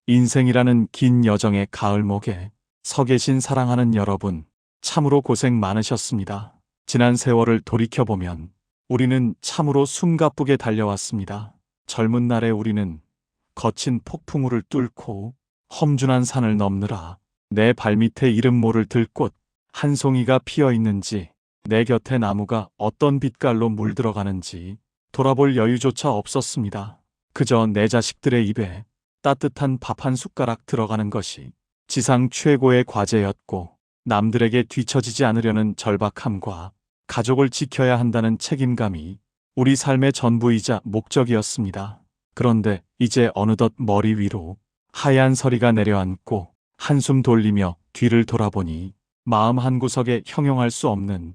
인생이라는 긴 여정의 가을목에 서 계신 사랑하는 여러분, 참으로 고생 많으셨습니다. 지난 세월을 돌이켜보면 우리는 참으로 숨가쁘게 달려왔습니다. 젊은 날에 우리는 거친 폭풍우를 뚫고 험준한 산을 넘느라 내 발밑에 이름 모를 들꽃 한 송이가 피어 있는지, 내 곁에 나무가 어떤 빛깔로 물들어가는지 돌아볼 여유조차 없었습니다. 그저 내 자식들의 입에 따뜻한 밥 한 숟가락 들어가는 것이 지상 최고의 과제였고, 남들에게 뒤처지지 않으려는 절박함과 가족을 지켜야 한다는 책임감이 우리 삶의 전부이자 목적이었습니다. 그런데 이제 어느덧 머리 위로 하얀 서리가 내려앉고 한숨 돌리며 뒤를 돌아보니 마음 한구석에 형용할 수 없는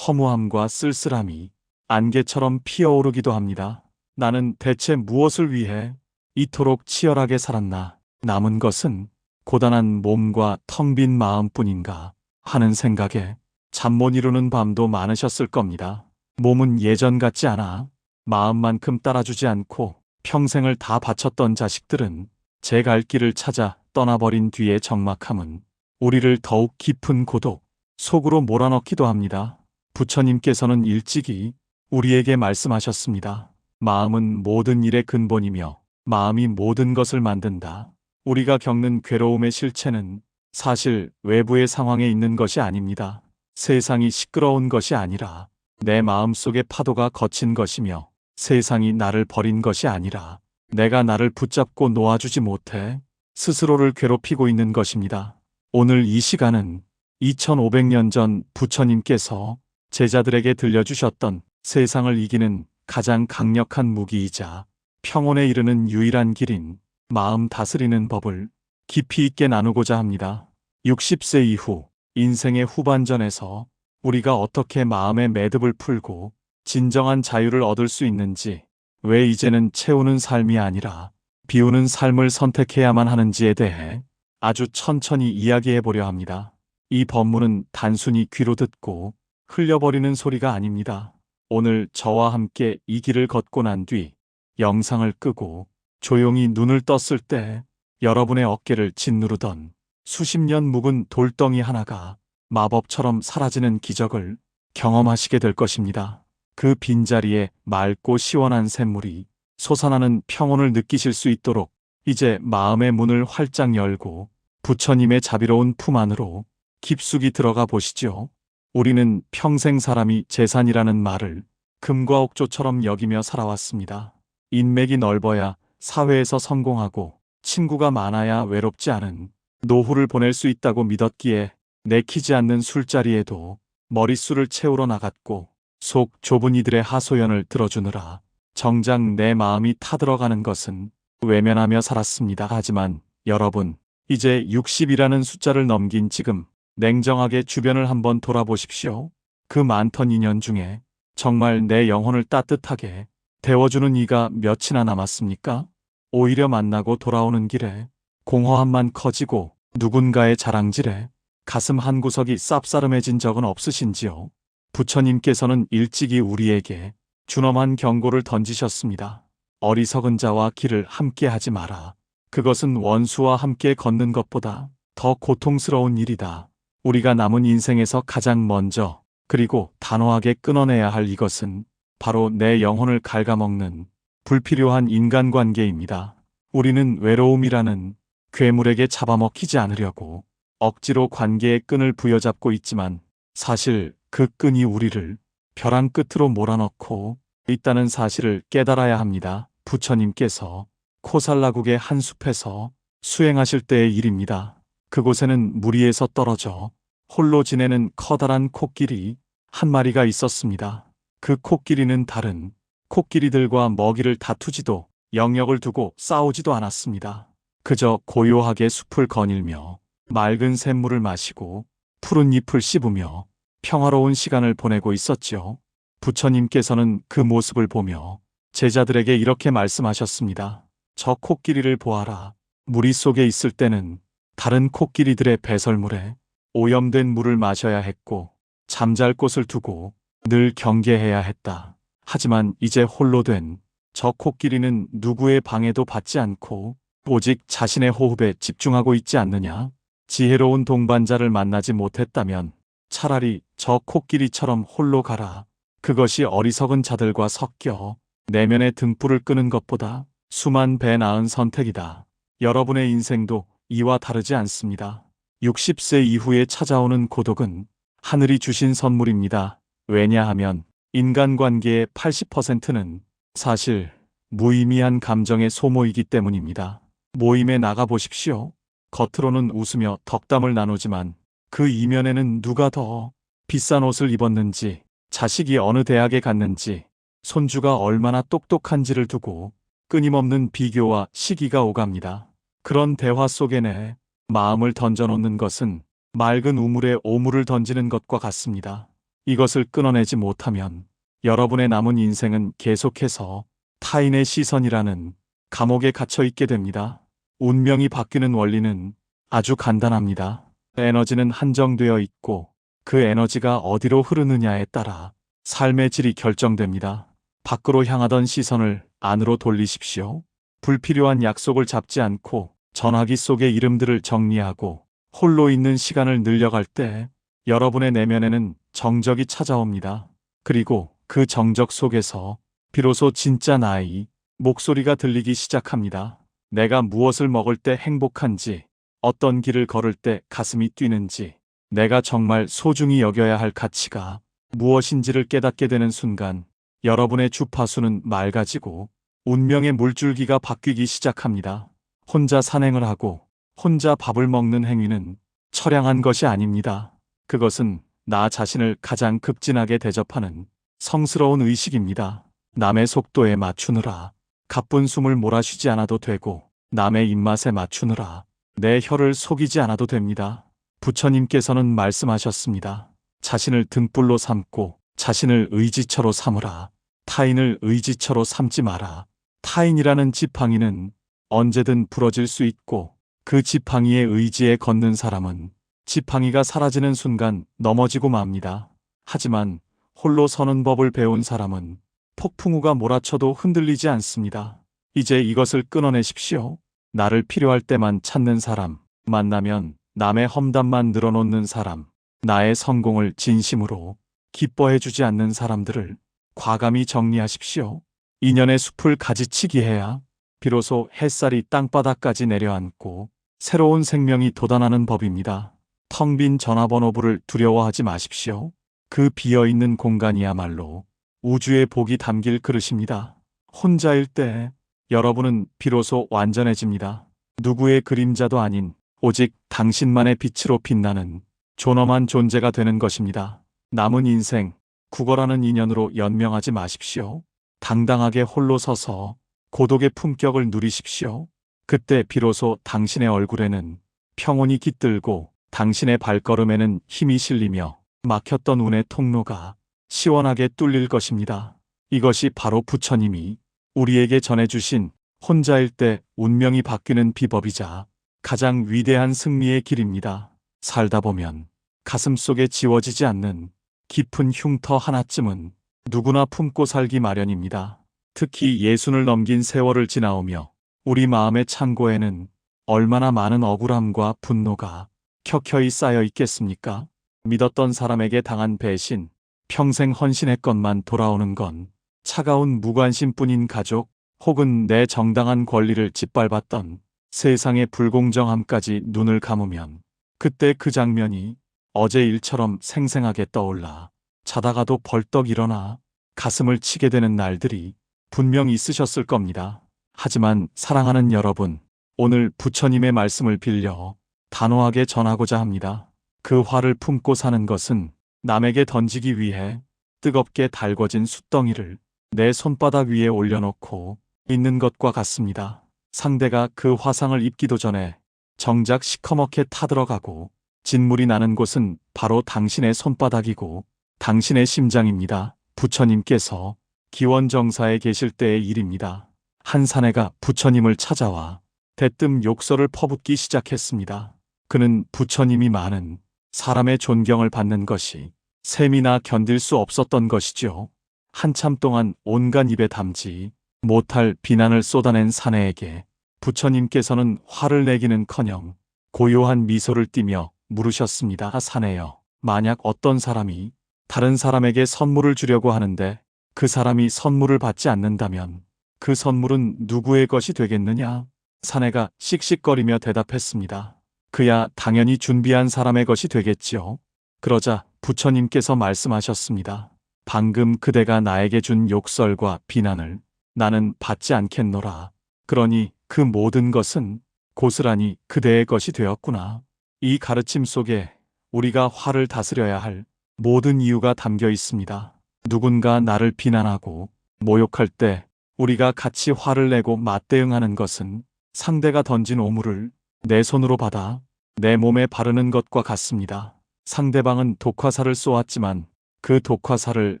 허무함과 쓸쓸함이 안개처럼 피어오르기도 합니다. 나는 대체 무엇을 위해 이토록 치열하게 살았나? 남은 것은 고단한 몸과 텅 빈 마음뿐인가 하는 생각에 잠 못 이루는 밤도 많으셨을 겁니다. 몸은 예전 같지 않아 마음만큼 따라주지 않고 평생을 다 바쳤던 자식들은 제 갈 길을 찾아 떠나버린 뒤의 적막함은 우리를 더욱 깊은 고독 속으로 몰아넣기도 합니다. 부처님께서는 일찍이 우리에게 말씀하셨습니다. 마음은 모든 일의 근본이며 마음이 모든 것을 만든다. 우리가 겪는 괴로움의 실체는 사실 외부의 상황에 있는 것이 아닙니다. 세상이 시끄러운 것이 아니라 내 마음속의 파도가 거친 것이며, 세상이 나를 버린 것이 아니라 내가 나를 붙잡고 놓아주지 못해 스스로를 괴롭히고 있는 것입니다. 오늘 이 시간은 2500년 전 부처님께서 제자들에게 들려주셨던 세상을 이기는 가장 강력한 무기이자 평온에 이르는 유일한 길인 마음 다스리는 법을 깊이 있게 나누고자 합니다. 60세 이후 인생의 후반전에서 우리가 어떻게 마음의 매듭을 풀고 진정한 자유를 얻을 수 있는지, 왜 이제는 채우는 삶이 아니라 비우는 삶을 선택해야만 하는지에 대해 아주 천천히 이야기해 보려 합니다. 이 법문은 단순히 귀로 듣고 흘려버리는 소리가 아닙니다. 오늘 저와 함께 이 길을 걷고 난 뒤 영상을 끄고 조용히 눈을 떴을 때 여러분의 어깨를 짓누르던 수십 년 묵은 돌덩이 하나가 마법처럼 사라지는 기적을 경험하시게 될 것입니다. 그 빈자리에 맑고 시원한 샘물이 솟아나는 평온을 느끼실 수 있도록 이제 마음의 문을 활짝 열고 부처님의 자비로운 품 안으로 깊숙이 들어가 보시죠. 우리는 평생 사람이 재산이라는 말을 금과 옥조처럼 여기며 살아왔습니다. 인맥이 넓어야 사회에서 성공하고 친구가 많아야 외롭지 않은 노후를 보낼 수 있다고 믿었기에 내키지 않는 술자리에도 머릿수를 채우러 나갔고, 속 좁은 이들의 하소연을 들어주느라 정작 내 마음이 타들어가는 것은 외면하며 살았습니다. 하지만 여러분, 이제 60이라는 숫자를 넘긴 지금 냉정하게 주변을 한번 돌아보십시오. 그 많던 인연 중에 정말 내 영혼을 따뜻하게 데워주는 이가 몇이나 남았습니까? 오히려 만나고 돌아오는 길에 공허함만 커지고 누군가의 자랑질에 가슴 한구석이 쌉싸름해진 적은 없으신지요? 부처님께서는 일찍이 우리에게 준엄한 경고를 던지셨습니다. 어리석은 자와 길을 함께 하지 마라. 그것은 원수와 함께 걷는 것보다 더 고통스러운 일이다. 우리가 남은 인생에서 가장 먼저 그리고 단호하게 끊어내야 할 이것은 바로 내 영혼을 갉아먹는 불필요한 인간관계입니다. 우리는 외로움이라는 괴물에게 잡아먹히지 않으려고 억지로 관계의 끈을 부여잡고 있지만, 사실 그 끈이 우리를 벼랑 끝으로 몰아넣고 있다는 사실을 깨달아야 합니다. 부처님께서 코살라국의 한 숲에서 수행하실 때의 일입니다. 그곳에는 무리에서 떨어져 홀로 지내는 커다란 코끼리 한 마리가 있었습니다. 그 코끼리는 다른 코끼리들과 먹이를 다투지도 영역을 두고 싸우지도 않았습니다. 그저 고요하게 숲을 거닐며 맑은 샘물을 마시고 푸른 잎을 씹으며 평화로운 시간을 보내고 있었죠. 부처님께서는 그 모습을 보며 제자들에게 이렇게 말씀하셨습니다. 저 코끼리를 보아라. 무리 속에 있을 때는 다른 코끼리들의 배설물에 오염된 물을 마셔야 했고 잠잘 곳을 두고 늘 경계해야 했다. 하지만 이제 홀로 된 저 코끼리는 누구의 방해도 받지 않고 오직 자신의 호흡에 집중하고 있지 않느냐? 지혜로운 동반자를 만나지 못했다면 차라리 저 코끼리처럼 홀로 가라. 그것이 어리석은 자들과 섞여 내면의 등불을 끄는 것보다 수만 배 나은 선택이다. 여러분의 인생도 이와 다르지 않습니다. 60세 이후에 찾아오는 고독은 하늘이 주신 선물입니다. 왜냐하면 인간관계의 80%는 사실 무의미한 감정의 소모이기 때문입니다. 모임에 나가보십시오. 겉으로는 웃으며 덕담을 나누지만 그 이면에는 누가 더 비싼 옷을 입었는지, 자식이 어느 대학에 갔는지, 손주가 얼마나 똑똑한지를 두고 끊임없는 비교와 시기가 오갑니다. 그런 대화 속에 내 마음을 던져놓는 것은 맑은 우물에 오물을 던지는 것과 같습니다. 이것을 끊어내지 못하면 여러분의 남은 인생은 계속해서 타인의 시선이라는 감옥에 갇혀 있게 됩니다. 운명이 바뀌는 원리는 아주 간단합니다. 에너지는 한정되어 있고 그 에너지가 어디로 흐르느냐에 따라 삶의 질이 결정됩니다. 밖으로 향하던 시선을 안으로 돌리십시오. 불필요한 약속을 잡지 않고 전화기 속의 이름들을 정리하고 홀로 있는 시간을 늘려갈 때 여러분의 내면에는 정적이 찾아옵니다. 그리고 그 정적 속에서 비로소 진짜 나의 목소리가 들리기 시작합니다. 내가 무엇을 먹을 때 행복한지, 어떤 길을 걸을 때 가슴이 뛰는지, 내가 정말 소중히 여겨야 할 가치가 무엇인지를 깨닫게 되는 순간 여러분의 주파수는 맑아지고 운명의 물줄기가 바뀌기 시작합니다. 혼자 산행을 하고 혼자 밥을 먹는 행위는 처량한 것이 아닙니다. 그것은 나 자신을 가장 급진하게 대접하는 성스러운 의식입니다. 남의 속도에 맞추느라 가쁜 숨을 몰아쉬지 않아도 되고 남의 입맛에 맞추느라 내 혀를 속이지 않아도 됩니다. 부처님께서는 말씀하셨습니다. 자신을 등불로 삼고 자신을 의지처로 삼으라. 타인을 의지처로 삼지 마라. 타인이라는 지팡이는 언제든 부러질 수 있고 그 지팡이의 의지에 걷는 사람은 지팡이가 사라지는 순간 넘어지고 맙니다. 하지만 홀로 서는 법을 배운 사람은 폭풍우가 몰아쳐도 흔들리지 않습니다. 이제 이것을 끊어내십시오. 나를 필요할 때만 찾는 사람, 만나면 남의 험담만 늘어놓는 사람, 나의 성공을 진심으로 기뻐해주지 않는 사람들을 과감히 정리하십시오. 인연의 숲을 가지치기 해야 비로소 햇살이 땅바닥까지 내려앉고 새로운 생명이 돋아나는 법입니다. 텅 빈 전화번호부를 두려워하지 마십시오. 그 비어있는 공간이야말로 우주의 복이 담길 그릇입니다. 혼자일 때 여러분은 비로소 완전해집니다. 누구의 그림자도 아닌 오직 당신만의 빛으로 빛나는 존엄한 존재가 되는 것입니다. 남은 인생, 국어라는 인연으로 연명하지 마십시오. 당당하게 홀로 서서 고독의 품격을 누리십시오. 그때 비로소 당신의 얼굴에는 평온이 깃들고 당신의 발걸음에는 힘이 실리며 막혔던 운의 통로가 시원하게 뚫릴 것입니다. 이것이 바로 부처님이 우리에게 전해주신 혼자일 때 운명이 바뀌는 비법이자 가장 위대한 승리의 길입니다. 살다 보면 가슴속에 지워지지 않는 깊은 흉터 하나쯤은 누구나 품고 살기 마련입니다. 특히 예순을 넘긴 세월을 지나오며 우리 마음의 창고에는 얼마나 많은 억울함과 분노가 켜켜이 쌓여 있겠습니까? 믿었던 사람에게 당한 배신, 평생 헌신했건만 돌아오는 건 차가운 무관심뿐인 가족, 혹은 내 정당한 권리를 짓밟았던 세상의 불공정함까지 눈을 감으면 그때 그 장면이 어제 일처럼 생생하게 떠올라 자다가도 벌떡 일어나 가슴을 치게 되는 날들이 분명 있으셨을 겁니다. 하지만 사랑하는 여러분, 오늘 부처님의 말씀을 빌려 단호하게 전하고자 합니다. 그 화를 품고 사는 것은 남에게 던지기 위해 뜨겁게 달궈진 숯덩이를 내 손바닥 위에 올려놓고 있는 것과 같습니다. 상대가 그 화상을 입기도 전에 정작 시커멓게 타들어가고 진물이 나는 곳은 바로 당신의 손바닥이고 당신의 심장입니다. 부처님께서 기원정사에 계실 때의 일입니다. 한 사내가 부처님을 찾아와 대뜸 욕설을 퍼붓기 시작했습니다. 그는 부처님이 많은 사람의 존경을 받는 것이 셈이나 견딜 수 없었던 것이죠. 한참 동안 온갖 입에 담지 못할 비난을 쏟아낸 사내에게 부처님께서는 화를 내기는커녕 고요한 미소를 띠며 물으셨습니다. 사내여, 만약 어떤 사람이 다른 사람에게 선물을 주려고 하는데 그 사람이 선물을 받지 않는다면 그 선물은 누구의 것이 되겠느냐? 사내가 씩씩거리며 대답했습니다. 그야 당연히 준비한 사람의 것이 되겠지요. 그러자 부처님께서 말씀하셨습니다. 방금 그대가 나에게 준 욕설과 비난을 나는 받지 않겠노라. 그러니 그 모든 것은 고스란히 그대의 것이 되었구나. 이 가르침 속에 우리가 화를 다스려야 할 모든 이유가 담겨 있습니다. 누군가 나를 비난하고 모욕할 때 우리가 같이 화를 내고 맞대응하는 것은 상대가 던진 오물을 내 손으로 받아 내 몸에 바르는 것과 같습니다. 상대방은 독화살을 쏘았지만 그 독화살을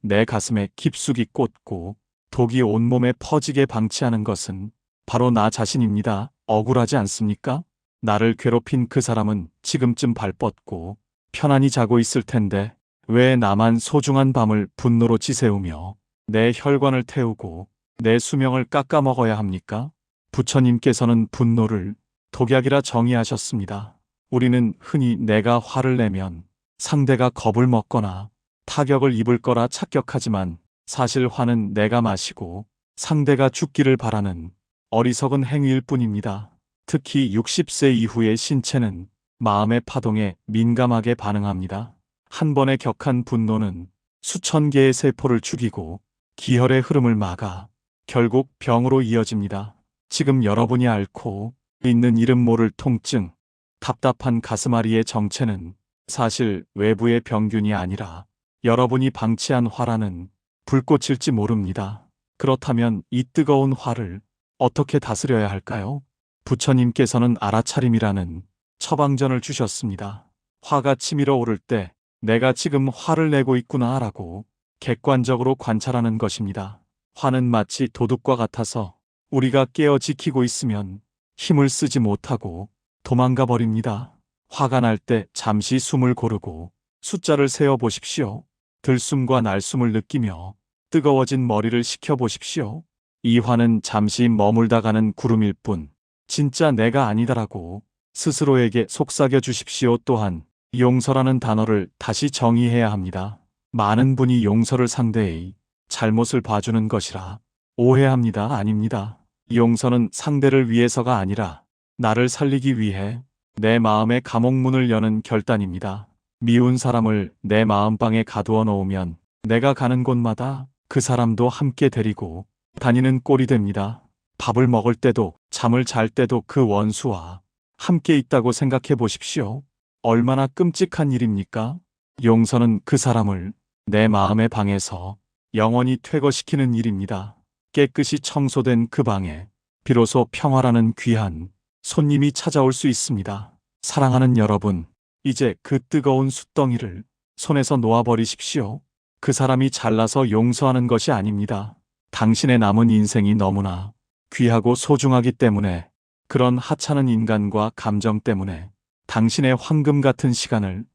내 가슴에 깊숙이 꽂고 독이 온몸에 퍼지게 방치하는 것은 바로 나 자신입니다. 억울하지 않습니까? 나를 괴롭힌 그 사람은 지금쯤 발 뻗고 편안히 자고 있을 텐데 왜 나만 소중한 밤을 분노로 지새우며 내 혈관을 태우고 내 수명을 깎아먹어야 합니까? 부처님께서는 분노를 독약이라 정의하셨습니다. 우리는 흔히 내가 화를 내면 상대가 겁을 먹거나 타격을 입을 거라 착격하지만 사실 화는 내가 마시고 상대가 죽기를 바라는 어리석은 행위일 뿐입니다. 특히 60세 이후의 신체는 마음의 파동에 민감하게 반응합니다. 한 번의 격한 분노는 수천 개의 세포를 죽이고 기혈의 흐름을 막아 결국 병으로 이어집니다. 지금 여러분이 앓고 있는 이름 모를 통증, 답답한 가슴앓이의 정체는 사실 외부의 병균이 아니라 여러분이 방치한 화라는 불꽃일지 모릅니다. 그렇다면 이 뜨거운 화를 어떻게 다스려야 할까요? 부처님께서는 알아차림이라는 처방전을 주셨습니다. 화가 치밀어 오를 때 내가 지금 화를 내고 있구나 라고 객관적으로 관찰하는 것입니다. 화는 마치 도둑과 같아서 우리가 깨어 지키고 있으면 힘을 쓰지 못하고 도망가 버립니다. 화가 날 때 잠시 숨을 고르고 숫자를 세어 보십시오. 들숨과 날숨을 느끼며 뜨거워진 머리를 식혀 보십시오. 이 화는 잠시 머물다 가는 구름일 뿐 진짜 내가 아니다라고 스스로에게 속삭여 주십시오. 또한 용서라는 단어를 다시 정의해야 합니다. 많은 분이 용서를 상대의 잘못을 봐주는 것이라 오해합니다. 아닙니다. 용서는 상대를 위해서가 아니라 나를 살리기 위해 내 마음의 감옥문을 여는 결단입니다. 미운 사람을 내 마음방에 가두어 놓으면 내가 가는 곳마다 그 사람도 함께 데리고 다니는 꼴이 됩니다. 밥을 먹을 때도 잠을 잘 때도 그 원수와 함께 있다고 생각해 보십시오. 얼마나 끔찍한 일입니까? 용서는 그 사람을 내 마음의 방에서 영원히 퇴거시키는 일입니다. 깨끗이 청소된 그 방에 비로소 평화라는 귀한 손님이 찾아올 수 있습니다. 사랑하는 여러분, 이제 그 뜨거운 숯덩이를 손에서 놓아버리십시오. 그 사람이 잘나서 용서하는 것이 아닙니다. 당신의 남은 인생이 너무나 귀하고 소중하기 때문에, 그런 하찮은 인간과 감정 때문에 당신의 황금 같은 시간을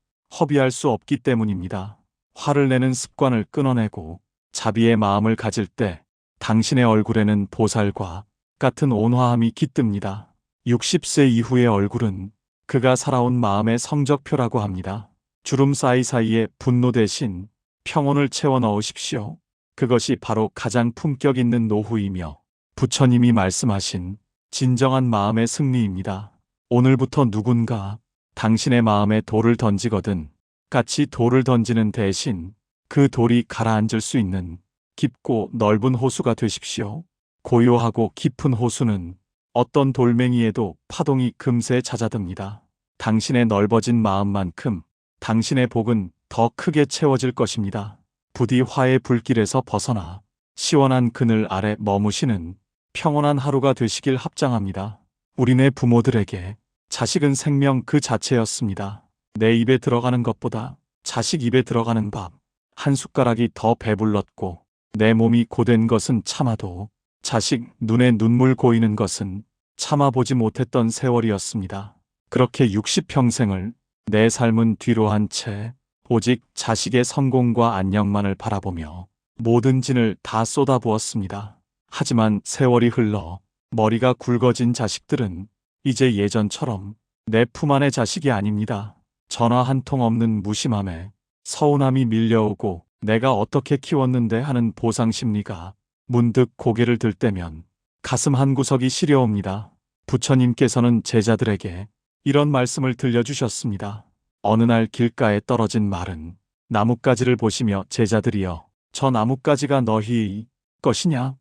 허비할 수 없기 때문입니다. 화를 내는 습관을 끊어내고 자비의 마음을 가질 때 당신의 얼굴에는 보살과 같은 온화함이 깃듭니다. 60세 이후의 얼굴은 그가 살아온 마음의 성적표라고 합니다. 주름 사이사이에 분노 대신 평온을 채워 넣으십시오. 그것이 바로 가장 품격 있는 노후이며 부처님이 말씀하신 진정한 마음의 승리입니다. 오늘부터 누군가 당신의 마음에 돌을 던지거든 같이 돌을 던지는 대신 그 돌이 가라앉을 수 있는 깊고 넓은 호수가 되십시오. 고요하고 깊은 호수는 어떤 돌멩이에도 파동이 금세 잦아듭니다. 당신의 넓어진 마음만큼 당신의 복은 더 크게 채워질 것입니다. 부디 화의 불길에서 벗어나 시원한 그늘 아래 머무시는 평온한 하루가 되시길 합장합니다. 우리네 부모들에게 자식은 생명 그 자체였습니다. 내 입에 들어가는 것보다 자식 입에 들어가는 밥 한 숟가락이 더 배불렀고, 내 몸이 고된 것은 참아도 자식 눈에 눈물 고이는 것은 참아보지 못했던 세월이었습니다. 그렇게 60평생을 내 삶은 뒤로 한 채 오직 자식의 성공과 안녕만을 바라보며 모든 진을 다 쏟아부었습니다. 하지만 세월이 흘러 머리가 굵어진 자식들은 이제 예전처럼 내 품 안의 자식이 아닙니다. 전화 한 통 없는 무심함에 서운함이 밀려오고 내가 어떻게 키웠는데 하는 보상 심리가 문득 고개를 들 때면 가슴 한구석이 시려옵니다. 부처님께서는 제자들에게 이런 말씀을 들려주셨습니다. 어느 날 길가에 떨어진 마른 나뭇가지를 보시며 제자들이여, 저 나뭇가지가 너희 것이냐?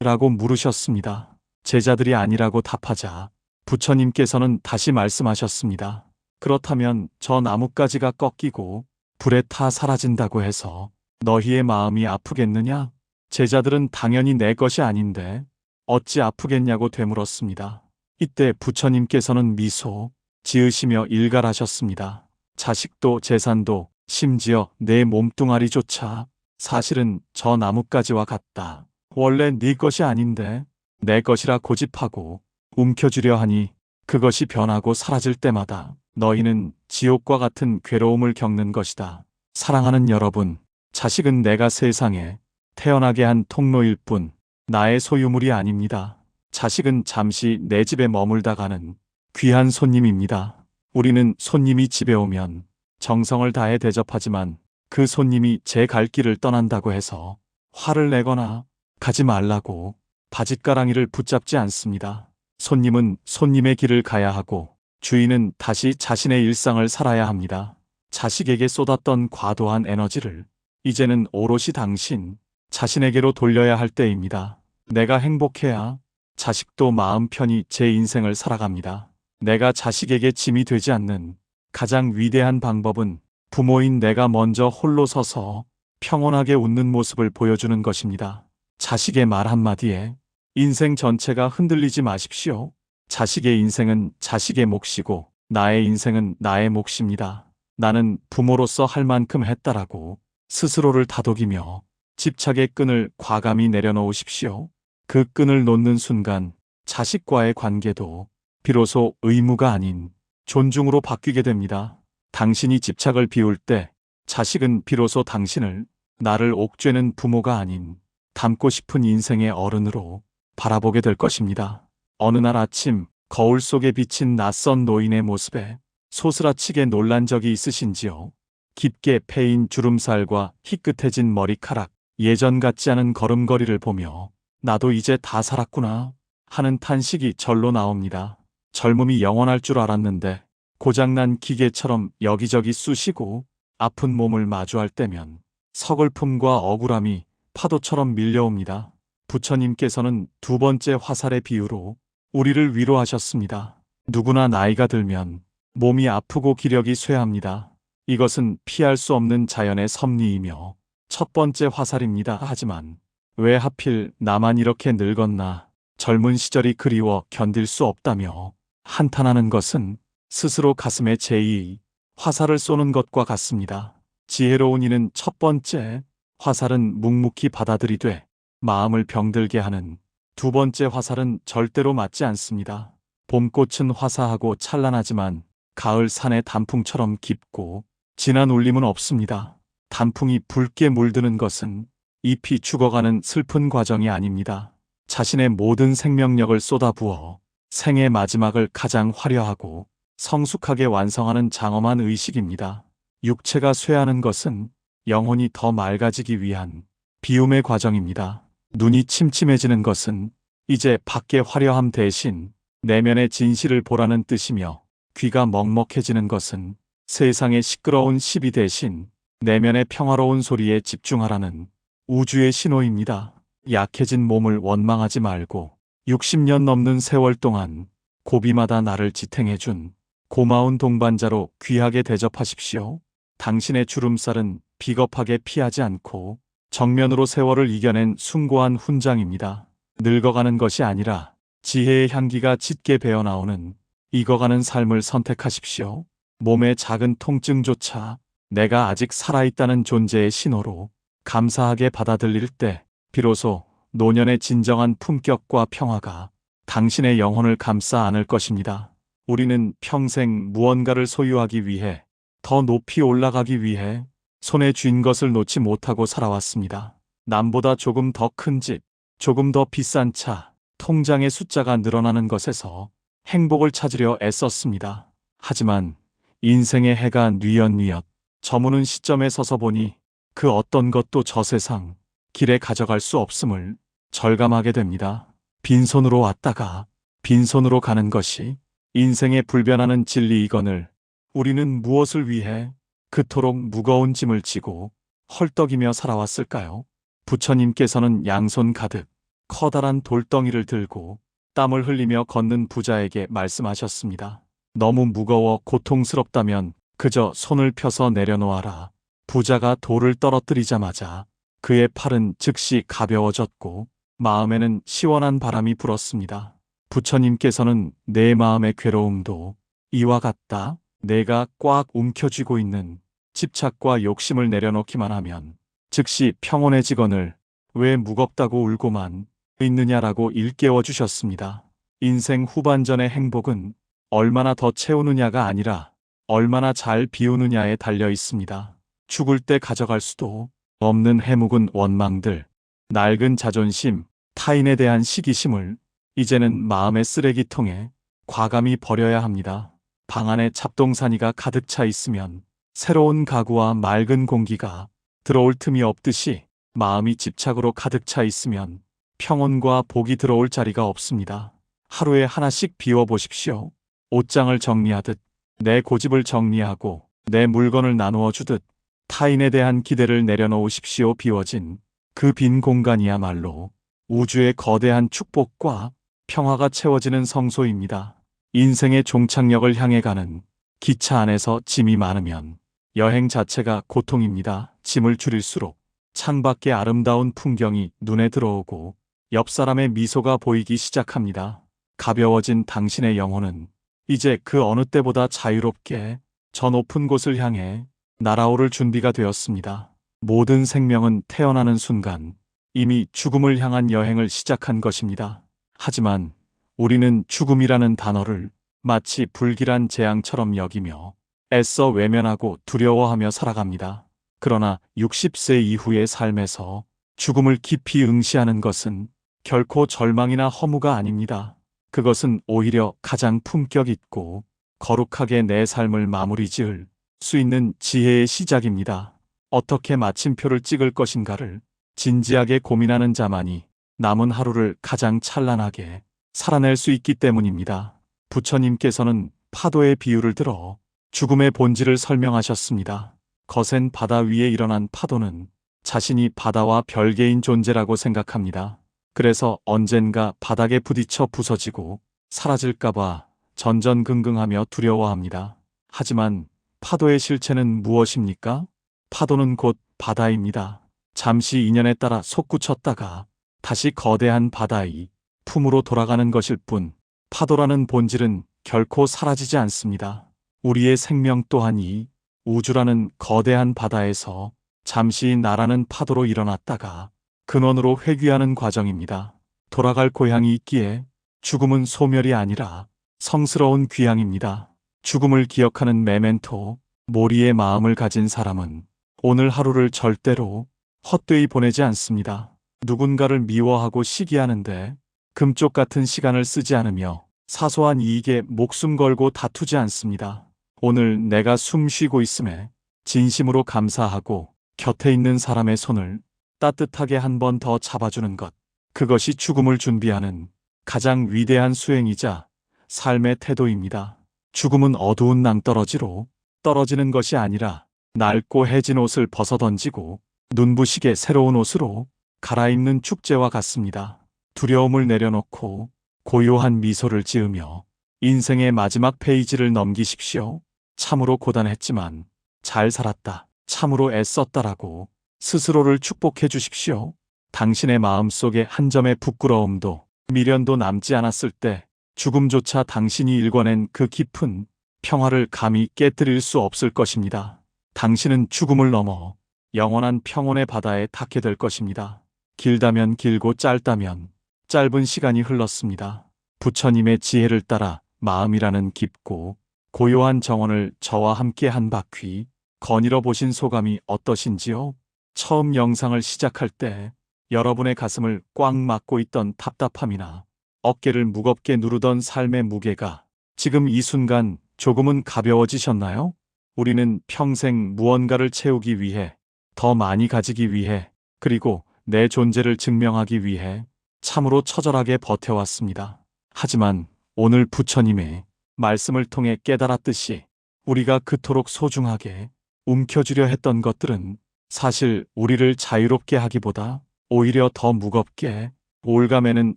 라고 물으셨습니다. 제자들이 아니라고 답하자 부처님께서는 다시 말씀하셨습니다. 그렇다면 저 나뭇가지가 꺾이고 불에 타 사라진다고 해서 너희의 마음이 아프겠느냐? 제자들은 당연히 내 것이 아닌데 어찌 아프겠냐고 되물었습니다. 이때 부처님께서는 미소 지으시며 일갈하셨습니다. 자식도 재산도 심지어 내 몸뚱아리조차 사실은 저 나뭇가지와 같다. 원래 네 것이 아닌데 내 것이라 고집하고 움켜쥐려 하니 그것이 변하고 사라질 때마다 너희는 지옥과 같은 괴로움을 겪는 것이다. 사랑하는 여러분, 자식은 내가 세상에 태어나게 한 통로일 뿐 나의 소유물이 아닙니다. 자식은 잠시 내 집에 머물다 가는 귀한 손님입니다. 우리는 손님이 집에 오면 정성을 다해 대접하지만 그 손님이 제 갈 길을 떠난다고 해서 화를 내거나 가지 말라고 바짓가랑이를 붙잡지 않습니다. 손님은 손님의 길을 가야 하고 주인은 다시 자신의 일상을 살아야 합니다. 자식에게 쏟았던 과도한 에너지를 이제는 오롯이 당신 자신에게로 돌려야 할 때입니다. 내가 행복해야 자식도 마음 편히 제 인생을 살아갑니다. 내가 자식에게 짐이 되지 않는 가장 위대한 방법은 부모인 내가 먼저 홀로 서서 평온하게 웃는 모습을 보여주는 것입니다. 자식의 말 한마디에 인생 전체가 흔들리지 마십시오. 자식의 인생은 자식의 몫이고 나의 인생은 나의 몫입니다. 나는 부모로서 할 만큼 했다라고 스스로를 다독이며 집착의 끈을 과감히 내려놓으십시오. 그 끈을 놓는 순간 자식과의 관계도 비로소 의무가 아닌 존중으로 바뀌게 됩니다. 당신이 집착을 비울 때 자식은 비로소 당신을 나를 옥죄는 부모가 아닌 닮고 싶은 인생의 어른으로 바라보게 될 것입니다. 어느 날 아침 거울 속에 비친 낯선 노인의 모습에 소스라치게 놀란 적이 있으신지요? 깊게 패인 주름살과 희끗해진 머리카락, 예전 같지 않은 걸음걸이를 보며 나도 이제 다 살았구나 하는 탄식이 절로 나옵니다. 젊음이 영원할 줄 알았는데 고장난 기계처럼 여기저기 쑤시고 아픈 몸을 마주할 때면 서글픔과 억울함이 파도처럼 밀려옵니다. 부처님께서는 두 번째 화살의 비유로 우리를 위로하셨습니다. 누구나 나이가 들면 몸이 아프고 기력이 쇠합니다. 이것은 피할 수 없는 자연의 섭리이며 첫 번째 화살입니다. 하지만 왜 하필 나만 이렇게 늙었나, 젊은 시절이 그리워 견딜 수 없다며 한탄하는 것은 스스로 가슴에 제2 화살을 쏘는 것과 같습니다. 지혜로운 이는 첫 번째 화살은 묵묵히 받아들이되 마음을 병들게 하는 두 번째 화살은 절대로 맞지 않습니다. 봄꽃은 화사하고 찬란하지만 가을 산의 단풍처럼 깊고 진한 울림은 없습니다. 단풍이 붉게 물드는 것은 잎이 죽어가는 슬픈 과정이 아닙니다. 자신의 모든 생명력을 쏟아부어 생의 마지막을 가장 화려하고 성숙하게 완성하는 장엄한 의식입니다. 육체가 쇠하는 것은 영혼이 더 맑아지기 위한 비움의 과정입니다. 눈이 침침해지는 것은 이제 밖의 화려함 대신 내면의 진실을 보라는 뜻이며, 귀가 먹먹해지는 것은 세상의 시끄러운 시비 대신 내면의 평화로운 소리에 집중하라는 우주의 신호입니다. 약해진 몸을 원망하지 말고 60년 넘는 세월 동안 고비마다 나를 지탱해준 고마운 동반자로 귀하게 대접하십시오. 당신의 주름살은 비겁하게 피하지 않고 정면으로 세월을 이겨낸 숭고한 훈장입니다. 늙어가는 것이 아니라 지혜의 향기가 짙게 배어나오는 익어가는 삶을 선택하십시오. 몸의 작은 통증조차 내가 아직 살아있다는 존재의 신호로 감사하게 받아들일 때 비로소 노년의 진정한 품격과 평화가 당신의 영혼을 감싸 안을 것입니다. 우리는 평생 무언가를 소유하기 위해, 더 높이 올라가기 위해 손에 쥔 것을 놓지 못하고 살아왔습니다. 남보다 조금 더 큰 집, 조금 더 비싼 차, 통장의 숫자가 늘어나는 것에서 행복을 찾으려 애썼습니다. 하지만 인생의 해가 뉘엿뉘엿 저무는 시점에 서서 보니 그 어떤 것도 저 세상 길에 가져갈 수 없음을 절감하게 됩니다. 빈손으로 왔다가 빈손으로 가는 것이 인생의 불변하는 진리이거늘 우리는 무엇을 위해 그토록 무거운 짐을 지고 헐떡이며 살아왔을까요? 부처님께서는 양손 가득 커다란 돌덩이를 들고 땀을 흘리며 걷는 부자에게 말씀하셨습니다. 너무 무거워 고통스럽다면 그저 손을 펴서 내려놓아라. 부자가 돌을 떨어뜨리자마자 그의 팔은 즉시 가벼워졌고 마음에는 시원한 바람이 불었습니다. 부처님께서는 내 마음의 괴로움도 이와 같다. 내가 꽉 움켜쥐고 있는 집착과 욕심을 내려놓기만 하면 즉시 평온해지거늘 왜 무겁다고 울고만 있느냐라고 일깨워 주셨습니다. 인생 후반전의 행복은 얼마나 더 채우느냐가 아니라 얼마나 잘 비우느냐에 달려 있습니다. 죽을 때 가져갈 수도 없는 해묵은 원망들, 낡은 자존심, 타인에 대한 시기심을 이제는 마음의 쓰레기통에 과감히 버려야 합니다. 방 안에 잡동사니가 가득 차 있으면 새로운 가구와 맑은 공기가 들어올 틈이 없듯이 마음이 집착으로 가득 차 있으면 평온과 복이 들어올 자리가 없습니다. 하루에 하나씩 비워보십시오. 옷장을 정리하듯 내 고집을 정리하고 내 물건을 나누어 주듯 타인에 대한 기대를 내려놓으십시오. 비워진 그 빈 공간이야말로 우주의 거대한 축복과 평화가 채워지는 성소입니다. 인생의 종착역을 향해 가는 기차 안에서 짐이 많으면 여행 자체가 고통입니다. 짐을 줄일수록 창밖의 아름다운 풍경이 눈에 들어오고 옆 사람의 미소가 보이기 시작합니다. 가벼워진 당신의 영혼은 이제 그 어느 때보다 자유롭게 저 높은 곳을 향해 날아오를 준비가 되었습니다. 모든 생명은 태어나는 순간 이미 죽음을 향한 여행을 시작한 것입니다. 하지만 우리는 죽음이라는 단어를 마치 불길한 재앙처럼 여기며 애써 외면하고 두려워하며 살아갑니다. 그러나 60세 이후의 삶에서 죽음을 깊이 응시하는 것은 결코 절망이나 허무가 아닙니다. 그것은 오히려 가장 품격 있고 거룩하게 내 삶을 마무리 지을 수 있는 지혜의 시작입니다. 어떻게 마침표를 찍을 것인가를 진지하게 고민하는 자만이 남은 하루를 가장 찬란하게 살아낼 수 있기 때문입니다. 부처님께서는 파도의 비유를 들어 죽음의 본질을 설명하셨습니다. 거센 바다 위에 일어난 파도는 자신이 바다와 별개인 존재라고 생각합니다. 그래서 언젠가 바닥에 부딪혀 부서지고 사라질까봐 전전긍긍하며 두려워합니다. 하지만 파도의 실체는 무엇입니까? 파도는 곧 바다입니다. 잠시 인연에 따라 솟구쳤다가 다시 거대한 바다의 품으로 돌아가는 것일 뿐 파도라는 본질은 결코 사라지지 않습니다. 우리의 생명 또한 이 우주라는 거대한 바다에서 잠시 나라는 파도로 일어났다가 근원으로 회귀하는 과정입니다. 돌아갈 고향이 있기에 죽음은 소멸이 아니라 성스러운 귀향입니다. 죽음을 기억하는 메멘토, 모리의 마음을 가진 사람은 오늘 하루를 절대로 헛되이 보내지 않습니다. 누군가를 미워하고 시기하는데 금쪽 같은 시간을 쓰지 않으며 사소한 이익에 목숨 걸고 다투지 않습니다. 오늘 내가 숨 쉬고 있음에 진심으로 감사하고 곁에 있는 사람의 손을 따뜻하게 한 번 더 잡아주는 것. 그것이 죽음을 준비하는 가장 위대한 수행이자 삶의 태도입니다. 죽음은 어두운 낭떠러지로 떨어지는 것이 아니라 낡고 해진 옷을 벗어던지고 눈부시게 새로운 옷으로 갈아입는 축제와 같습니다. 두려움을 내려놓고 고요한 미소를 지으며 인생의 마지막 페이지를 넘기십시오. 참으로 고단했지만 잘 살았다. 참으로 애썼다라고 스스로를 축복해 주십시오. 당신의 마음속에 한 점의 부끄러움도 미련도 남지 않았을 때 죽음조차 당신이 일궈낸 그 깊은 평화를 감히 깨뜨릴 수 없을 것입니다. 당신은 죽음을 넘어 영원한 평온의 바다에 닿게 될 것입니다. 길다면 길고 짧다면 짧은 시간이 흘렀습니다. 부처님의 지혜를 따라 마음이라는 깊고 고요한 정원을 저와 함께 한 바퀴 거닐어 보신 소감이 어떠신지요? 처음 영상을 시작할 때 여러분의 가슴을 꽉 막고 있던 답답함이나 어깨를 무겁게 누르던 삶의 무게가 지금 이 순간 조금은 가벼워지셨나요? 우리는 평생 무언가를 채우기 위해, 더 많이 가지기 위해, 그리고 내 존재를 증명하기 위해 참으로 처절하게 버텨왔습니다. 하지만 오늘 부처님의 말씀을 통해 깨달았듯이 우리가 그토록 소중하게 움켜쥐려 했던 것들은 사실 우리를 자유롭게 하기보다 오히려 더 무겁게 올가매는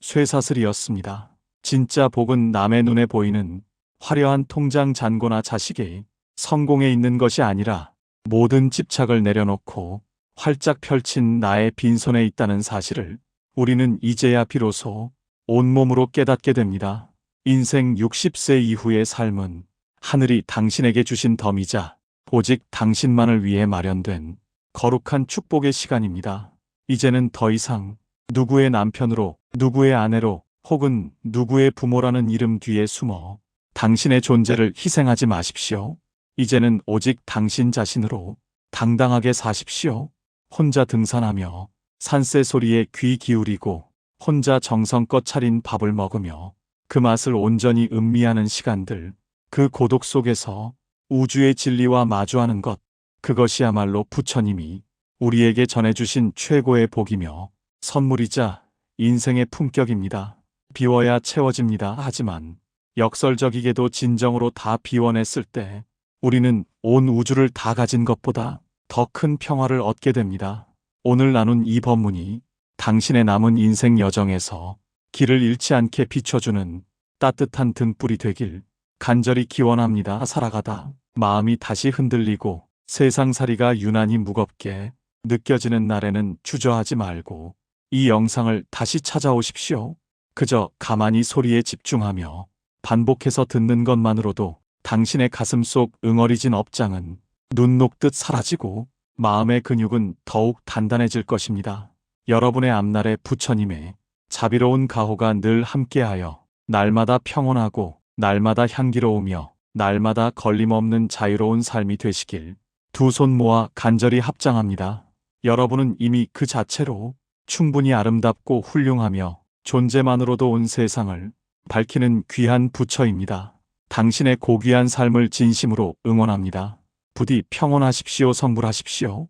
쇠사슬이었습니다. 진짜 복은 남의 눈에 보이는 화려한 통장 잔고나 자식의 성공에 있는 것이 아니라 모든 집착을 내려놓고 활짝 펼친 나의 빈손에 있다는 사실을 우리는 이제야 비로소 온몸으로 깨닫게 됩니다. 인생 60세 이후의 삶은 하늘이 당신에게 주신 덤이자 오직 당신만을 위해 마련된 거룩한 축복의 시간입니다. 이제는 더 이상 누구의 남편으로, 누구의 아내로, 혹은 누구의 부모라는 이름 뒤에 숨어 당신의 존재를 희생하지 마십시오. 이제는 오직 당신 자신으로 당당하게 사십시오. 혼자 등산하며 산새 소리에 귀 기울이고 혼자 정성껏 차린 밥을 먹으며 그 맛을 온전히 음미하는 시간들, 그 고독 속에서 우주의 진리와 마주하는 것, 그것이야말로 부처님이 우리에게 전해주신 최고의 복이며 선물이자 인생의 품격입니다. 비워야 채워집니다. 하지만 역설적이게도 진정으로 다 비워냈을 때 우리는 온 우주를 다 가진 것보다 더 큰 평화를 얻게 됩니다. 오늘 나눈 이 법문이 당신의 남은 인생 여정에서 길을 잃지 않게 비춰주는 따뜻한 등불이 되길 간절히 기원합니다. 살아가다 마음이 다시 흔들리고 세상살이가 유난히 무겁게 느껴지는 날에는 주저하지 말고 이 영상을 다시 찾아오십시오. 그저 가만히 소리에 집중하며 반복해서 듣는 것만으로도 당신의 가슴 속 응어리진 업장은 눈 녹듯 사라지고 마음의 근육은 더욱 단단해질 것입니다. 여러분의 앞날에 부처님의 자비로운 가호가 늘 함께하여 날마다 평온하고 날마다 향기로우며 날마다 걸림없는 자유로운 삶이 되시길 두 손 모아 간절히 합장합니다. 여러분은 이미 그 자체로 충분히 아름답고 훌륭하며 존재만으로도 온 세상을 밝히는 귀한 부처입니다. 당신의 고귀한 삶을 진심으로 응원합니다. 부디 평온하십시오. 성불하십시오.